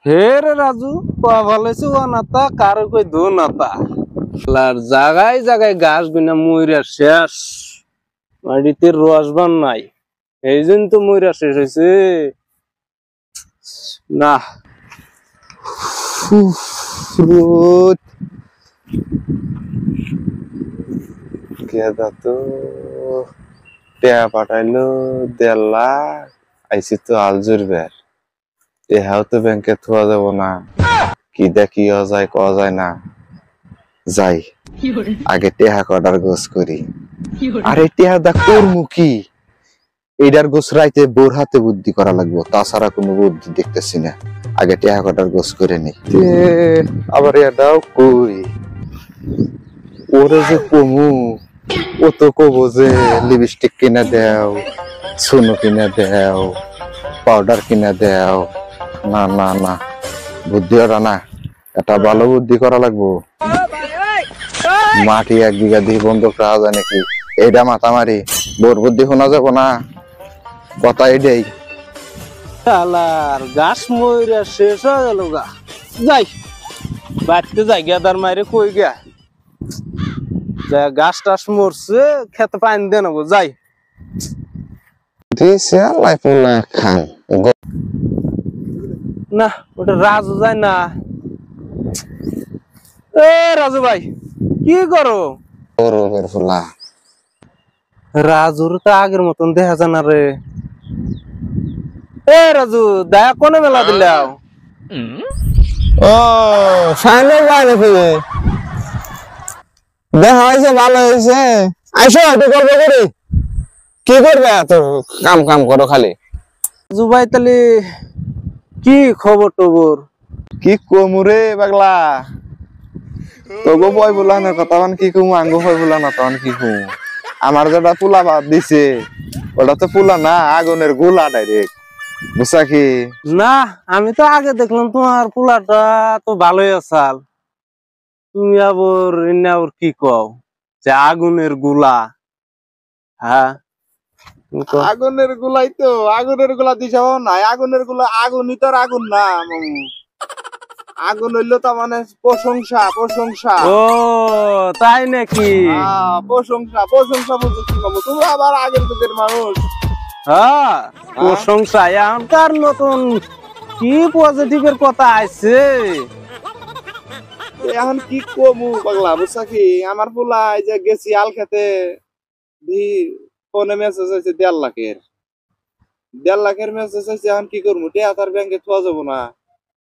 হে রে রাজু, ভালোছি ও নাতা কারো কই দো নাতা লার জায়গায় জায়গায় গাছ গুনা মইরা শেষ, মাটিতে রসবান নাই। এই জন্য তো মইরা শেষ হয়েছে না। রোদ কেদা তো টেয়া পাঠাইলো 1.5 লাখ, আইসি তো আলজুর বের টেহাও তো ব্যাংকে থোয়া যাব না, কি দেখি যায় কওয়া যায় না। যাই আগে টেহা কটার গোস করি। আরে টেহা দা করমু কি, এইটার গোস রাইতে বোর হাতে বুদ্ধি করা লাগবো, তাছাড়া কোনো বুদ্ধি দেখতেছি না। আগে টেহা কটার গোস করে নি। আবার এটাও কই ওরে যে কমু, ও তো কবো যে লিপস্টিক কিনা দেও, সুনো কিনা দেও, পাউডার কিনা দেও। না না না, বুদ্ধি ওরা না, এটা ভালো বুদ্ধি করা লাগবো। মাটি 1 বিঘা দিয়ে বন্ধক রাখা যায় নাকি? এইটা মাথা মারি, বোর বুদ্ধি শোনা যাবো না, কথা এটাই। গাছ মইরা শেষ হয়ে গেল গা। যাই বাড়তে যাই গিয়া তার মাইরে কই গিয়া গাছ টাছ মরছে, খেতে পানি দিয়ে নেবো। যাই না, ওটা রাজু যায় না। এ রাজু ভাই কি করো? রাজুর তো আগের মতন দেখা যায় না রে। এ রাজু দেখা কোনে মেলা দিলাও? ও ফাইনাল বাইরে ফেলে দেখা হয়েছে, ভালো হয়েছে। আইসো একটু গল্প করি। কি করবে এত কাম কাম করো খালি? রাজু ভাই তাহলে কি খবর টবর? কি কমুরে পাগলা, তোগো বই বুলানোর কথা কি কমু, আঙ্গো বই বুলানো তখন কি কমু। আমার যেটা পুলা বাদ দিছে ওটা তো পুলা না, আগুনের গোলা ডাইরেক্ট, বুঝছা কি? না আমি তো আগে দেখলাম তোমার পোলাটা তো ভালোই আসাল, তুমি আবার আবার কি কও যে আগুনের গুলা? হ্যাঁ আগুনের গুলাই তো, আগুনের গুলা দিছাও নাই, আগুনের গুলা আগুনই তো আগুন না। আগুন হইলো তো মানে প্রশংসা, প্রশংসা। ও তাই নাকি? প্রশংসা প্রশংসা বুঝছি বাবু, তুমি আবার আগের যুগের মানুষ। হ্যাঁ প্রশংসা, এখনকার নতুন কি পজিটিভের কথা আছে। এখন কি কমু পাগলা, বুঝছা কি? আমার পোলা এই যে গেছি আল খেতে, ফোনে মেসেজ হয়েছে 1.5 লাখের, 1.5 লাখের মেসেজ হয়েছে। এখন কি করবো, টেয়া তার ব্যাংকে থোয়া যাবো না।